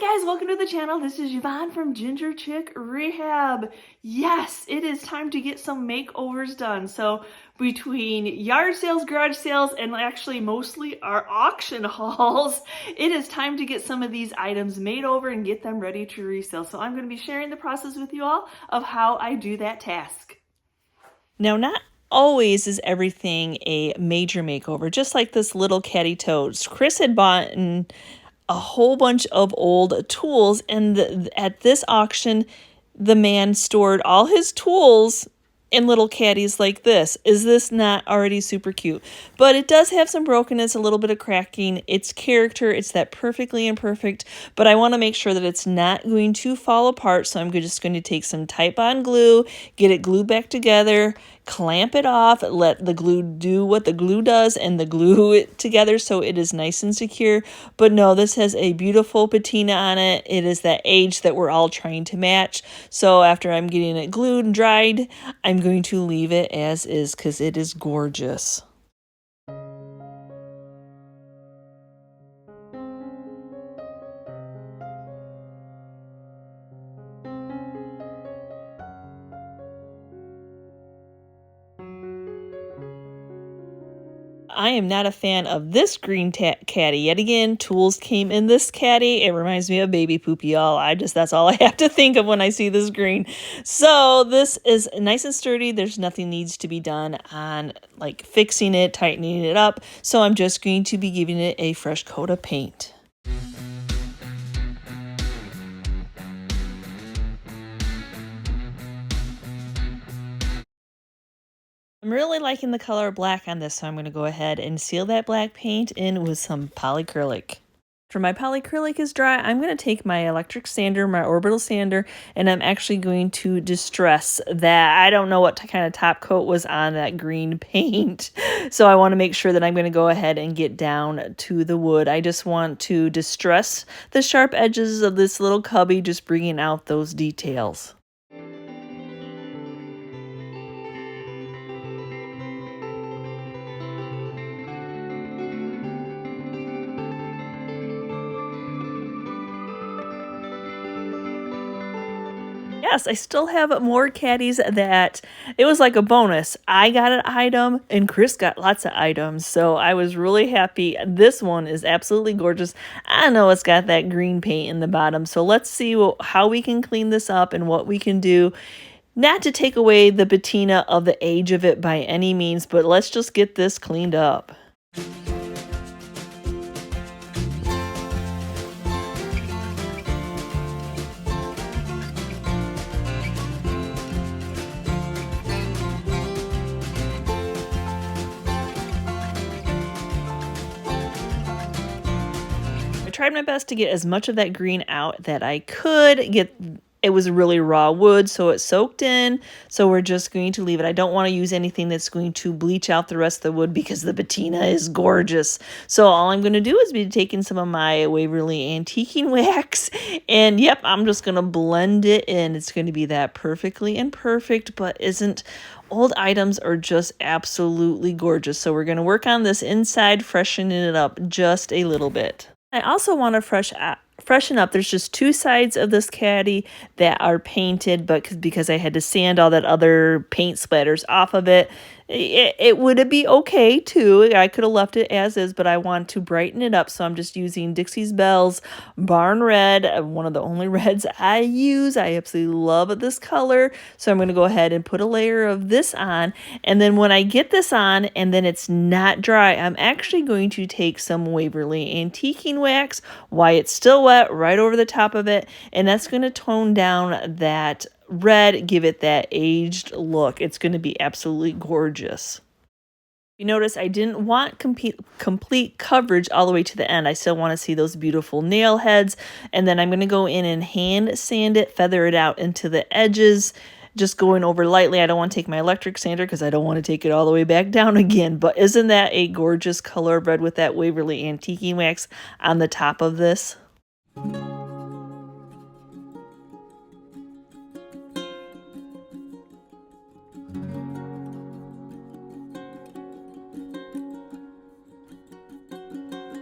Hi guys, welcome to the channel. This is Yvonne from Ginger Chick Rehab. Yes, it is time to get some makeovers done. So between yard sales, garage sales, and actually mostly our auction hauls, it is time to get some of these items made over and get them ready to resell. So I'm going to be sharing the process with you all of how I do that task. Now, not always is everything a major makeover, just like this little caddy toads. Chris had bought a whole bunch of old tools, and at this auction the man stored all his tools in little caddies like this. Is this not already super cute? But it does have some brokenness, a little bit of cracking. It's character, it's that perfectly imperfect, but I want to make sure that it's not going to fall apart, so I'm just going to take some Titebond glue, get it glued back together, clamp it off, let the glue do what the glue does, and the glue it together so it is nice and secure. But no, this has a beautiful patina on it. It is that age that we're all trying to match. So after I'm getting it glued and dried, I'm going to leave it as is because it is gorgeous. I am not a fan of this green caddy. Yet again, tools came in this caddy. It reminds me of baby poop, y'all. That's all I have to think of when I see this green. So this is nice and sturdy. There's nothing needs to be done on like fixing it, tightening it up. So I'm just going to be giving it a fresh coat of paint. I'm really liking the color black on this, so I'm going to go ahead and seal that black paint in with some polycrylic. After my polycrylic is dry, I'm going to take my electric sander, my orbital sander, and I'm actually going to distress that. I don't know what kind of top coat was on that green paint, so I want to make sure that I'm going to go ahead and get down to the wood. I just want to distress the sharp edges of this little cubby, just bringing out those details. Yes, I still have more caddies that it was like a bonus. I got an item and Chris got lots of items, so I was really happy. This one is absolutely gorgeous. I know it's got that green paint in the bottom, so let's see how we can clean this up and what we can do. Not to take away the patina of the age of it by any means, but let's just get this cleaned up. I tried my best to get as much of that green out that I could get. It was really raw wood, so it soaked in. So we're just going to leave it. I don't want to use anything that's going to bleach out the rest of the wood because the patina is gorgeous. So all I'm going to do is be taking some of my Waverly antiquing wax, and yep, I'm just going to blend it in. It's going to be that perfectly imperfect, but isn't. Old items are just absolutely gorgeous. So we're going to work on this inside, freshening it up just a little bit. I also want to freshen up. There's just two sides of this caddy that are painted, but because I had to sand all that other paint splatters off of it, it would be okay too. I could have left it as is, but I want to brighten it up, so I'm just using Dixie's Belle's Barn Red, one of the only reds I use. I absolutely love this color, so I'm going to go ahead and put a layer of this on, and then when I get this on and then it's not dry, I'm actually going to take some Waverly antiquing wax while it's still wet right over the top of it, and that's going to tone down that red, give it that aged look. It's going to be absolutely gorgeous. You notice I didn't want complete coverage all the way to the end. I still want to see those beautiful nail heads, and then I'm going to go in and hand sand it, feather it out into the edges, just going over lightly. I don't want to take my electric sander because I don't want to take it all the way back down again, but isn't that a gorgeous color red with that Waverly antiquing wax on the top of this?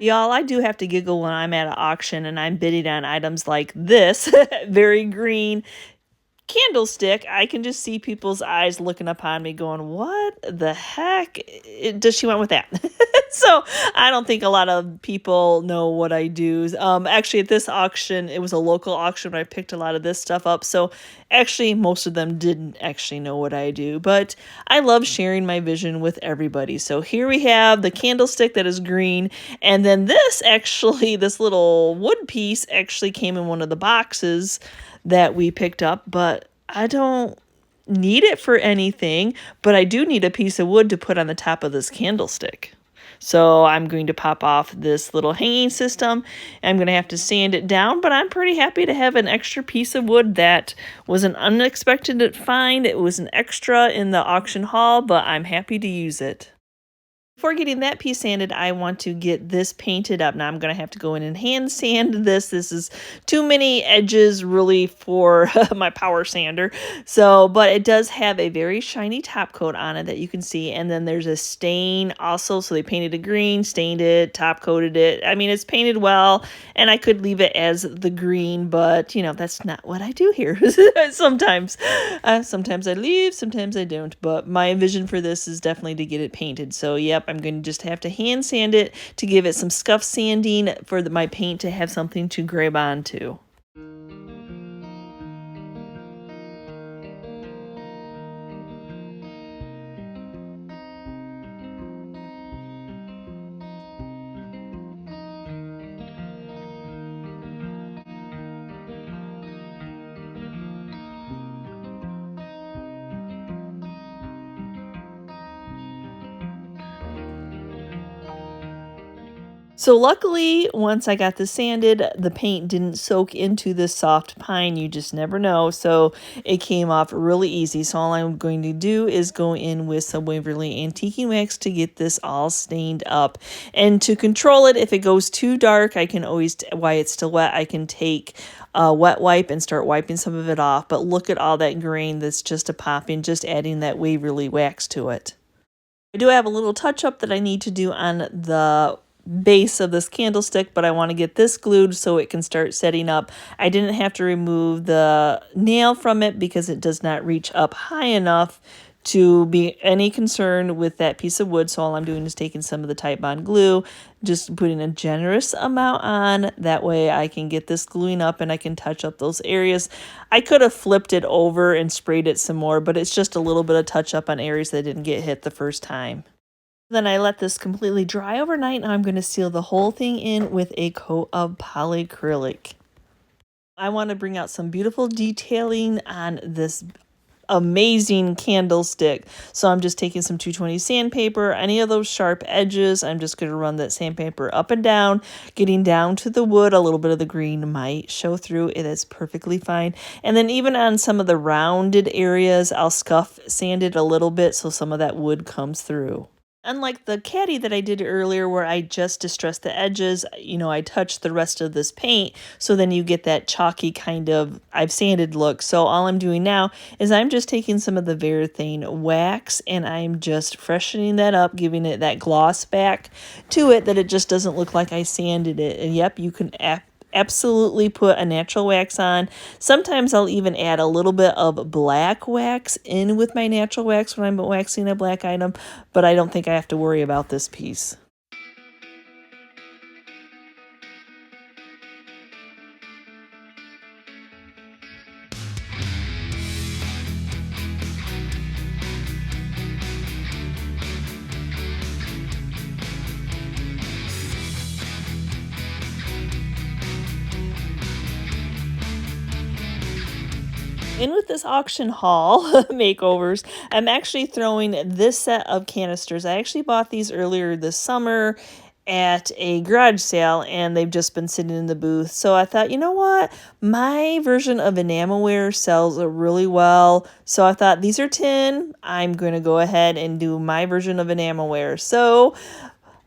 The Y'all, I do have to giggle when I'm at an auction and I'm bidding on items like this, very green candlestick. I can just see people's eyes looking upon me going, what the heck does she want with that? So I don't think a lot of people know what I do. Actually, at this auction, it was a local auction where I picked a lot of this stuff up. So actually, most of them didn't actually know what I do. But I love sharing my vision with everybody. So here we have the candlestick that is green. And then this actually, this little wood piece actually came in one of the boxes that we picked up, but I don't need it for anything, but I do need a piece of wood to put on the top of this candlestick. So I'm going to pop off this little hanging system. I'm going to have to sand it down, but I'm pretty happy to have an extra piece of wood that was an unexpected find. It was an extra in the auction haul, but I'm happy to use it. Before getting that piece sanded, I want to get this painted up. Now I'm going to have to go in and hand sand this. This is too many edges really for my power sander. So, but it does have a very shiny top coat on it that you can see. And then there's a stain also. So they painted it green, stained it, top coated it. I mean, it's painted well, and I could leave it as the green, but you know, that's not what I do here. Sometimes I leave, sometimes I don't. But my vision for this is definitely to get it painted. So, yep. I'm going to just have to hand sand it to give it some scuff sanding for my paint to have something to grab onto. So luckily, once I got this sanded, the paint didn't soak into this soft pine. You just never know. So it came off really easy. So all I'm going to do is go in with some Waverly Antiquing Wax to get this all stained up. And to control it, if it goes too dark, I can always, while it's still wet, I can take a wet wipe and start wiping some of it off. But look at all that grain that's just a popping, just adding that Waverly Wax to it. I do have a little touch up that I need to do on the base of this candlestick, but I want to get this glued so it can start setting up. I didn't have to remove the nail from it because it does not reach up high enough to be any concern with that piece of wood. So all I'm doing is taking some of the Titebond glue, just putting a generous amount on. That way I can get this gluing up and I can touch up those areas. I could have flipped it over and sprayed it some more, but it's just a little bit of touch up on areas that didn't get hit the first time. Then I let this completely dry overnight, and I'm going to seal the whole thing in with a coat of polycrylic. I want to bring out some beautiful detailing on this amazing candlestick. So I'm just taking some 220 sandpaper, any of those sharp edges. I'm just going to run that sandpaper up and down, getting down to the wood. A little bit of the green might show through. It is perfectly fine. And then even on some of the rounded areas, I'll scuff sand it a little bit so some of that wood comes through. Unlike the caddy that I did earlier where I just distressed the edges, you know, I touched the rest of this paint, so then you get that chalky kind of I've sanded look. So all I'm doing now is I'm just taking some of the Varathane wax and I'm just freshening that up, giving it that gloss back to it that it just doesn't look like I sanded it. And yep, you can absolutely put a natural wax on. Sometimes I'll even add a little bit of black wax in with my natural wax when I'm waxing a black item, but I don't think I have to worry about this piece. In with this auction haul makeovers, I'm actually throwing this set of canisters. I actually bought these earlier this summer at a garage sale and they've just been sitting in the booth. So I thought, you know what? My version of enamelware sells really well. So I thought these are tin. I'm going to go ahead and do my version of enamelware. So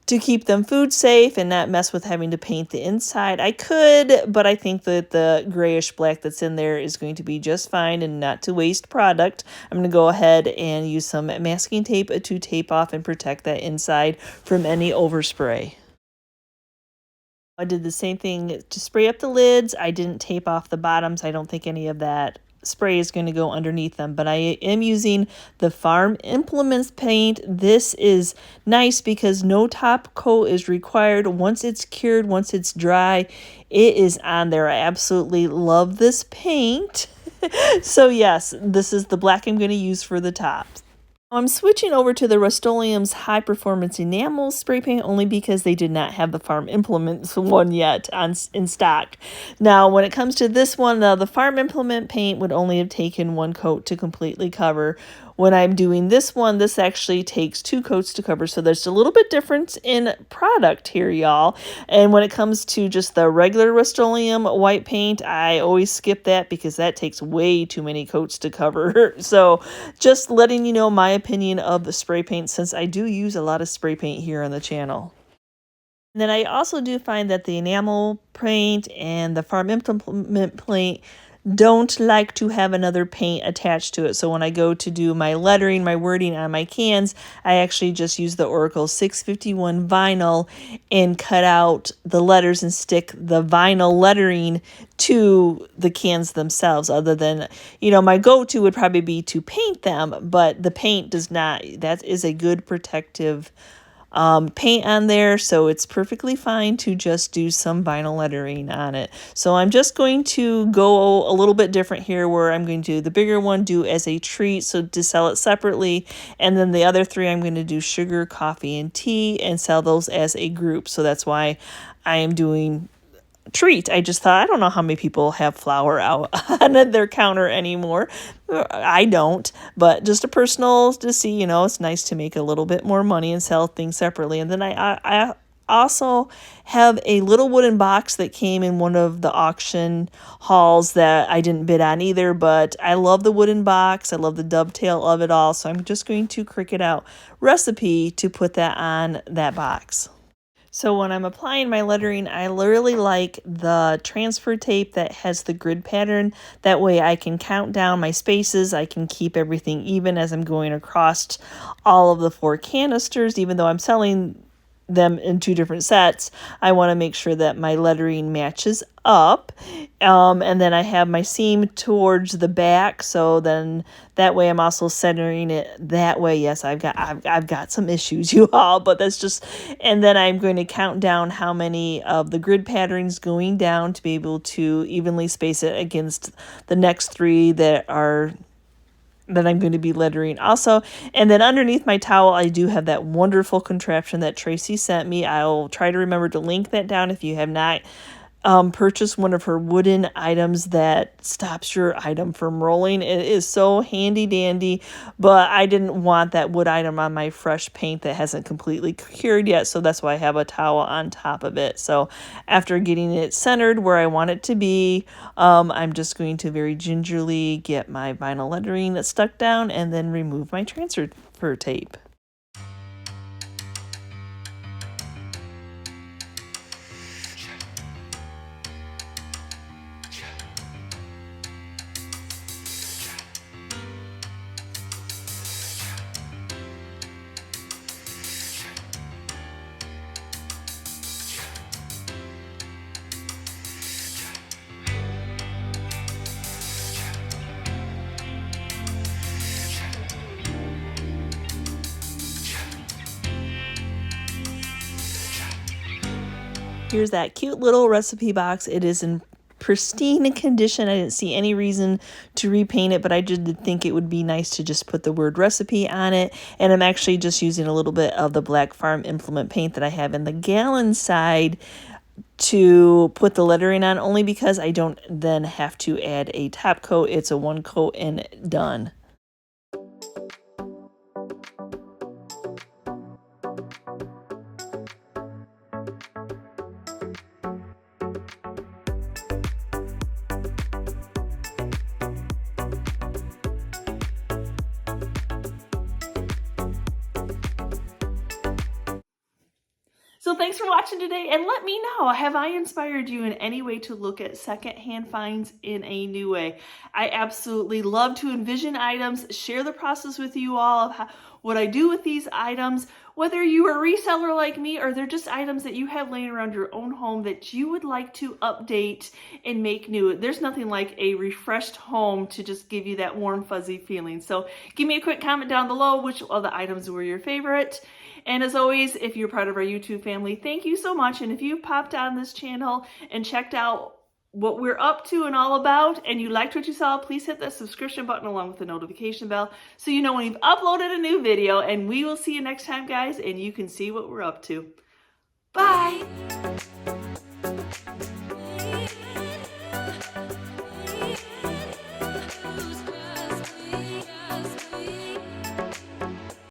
to keep them food safe and not mess with having to paint the inside, I could, but I think that the grayish black that's in there is going to be just fine and not to waste product. I'm going to go ahead and use some masking tape to tape off and protect that inside from any overspray. I did the same thing to spray up the lids. I didn't tape off the bottoms. I don't think any of that spray is going to go underneath them, but I am using the Farm Implements paint. This is nice because no top coat is required. Once it's cured, once it's dry, it is on there. I absolutely love this paint. So yes, this is the black I'm going to use for the tops. I'm switching over to the Rust-Oleum's High Performance Enamel spray paint only because they did not have the Farm Implements one yet in stock. Now, when it comes to this one, the Farm Implement paint would only have taken one coat to completely cover. When I'm doing this one, this actually takes 2 coats to cover, so there's a little bit difference in product here, y'all. And when it comes to just the regular Rust-Oleum white paint, I always skip that because that takes way too many coats to cover. So just letting you know my opinion of the spray paint, since I do use a lot of spray paint here on the channel. And then I also do find that the enamel paint and the Farm Implement paint don't like to have another paint attached to it. So when I go to do my lettering, my wording on my cans, I actually just use the Oracal 651 vinyl and cut out the letters and stick the vinyl lettering to the cans themselves. Other than, my go-to would probably be to paint them, but the paint does not. That is a good protective paint on there, so it's perfectly fine to just do some vinyl lettering on it. So I'm just going to go a little bit different here, where I'm going to do the bigger one do as a treat, so to sell it separately, and then the other 3 I'm going to do sugar, coffee, and tea and sell those as a group. So that's why I am doing treat. I just thought, I don't know how many people have flour out on their counter anymore. I don't, but just a personal to see, it's nice to make a little bit more money and sell things separately. And then I also have a little wooden box that came in one of the auction hauls that I didn't bid on either, but I love the wooden box. I love the dovetail of it all. So I'm just going to Cricut out recipe to put that on that box. So when I'm applying my lettering, I really like the transfer tape that has the grid pattern. That way I can count down my spaces. I can keep everything even as I'm going across all of the 4 canisters. Even though I'm selling them in 2 different sets, I want to make sure that my lettering matches up. And then I have my seam towards the back, so then that way I'm also centering it that way. Yes, I've got some issues, you all, but that's just, and then I'm going to count down how many of the grid patterns going down to be able to evenly space it against the next 3 that I'm going to be lettering also. And then underneath my towel, I do have that wonderful contraption that Tracy sent me. I'll try to remember to link that down if you have not purchased one of her wooden items that stops your item from rolling. It is so handy dandy, but I didn't want that wood item on my fresh paint that hasn't completely cured yet, so that's why I have a towel on top of it. So after getting it centered where I want it to be, I'm just going to very gingerly get my vinyl lettering that's stuck down and then remove my transfer tape. Here's that cute little recipe box. It is in pristine condition. I didn't see any reason to repaint it, but I did think it would be nice to just put the word recipe on it. And I'm actually just using a little bit of the black Farm Implement paint that I have in the gallon side to put the lettering on, only because I don't then have to add a top coat. It's a 1 coat and done. So thanks for watching today, and let me know, have I inspired you in any way to look at secondhand finds in a new way? I absolutely love to envision items, share the process with you all of what I do with these items, whether you are a reseller like me or they're just items that you have laying around your own home that you would like to update and make new. There's nothing like a refreshed home to just give you that warm, fuzzy feeling. So give me a quick comment down below which of the items were your favorite. And as always, if you're part of our YouTube family, thank you so much. And if you popped on this channel and checked out what we're up to and all about, and you liked what you saw, please hit that subscription button along with the notification bell so you know when we've uploaded a new video. And we will see you next time, guys, and you can see what we're up to. Bye!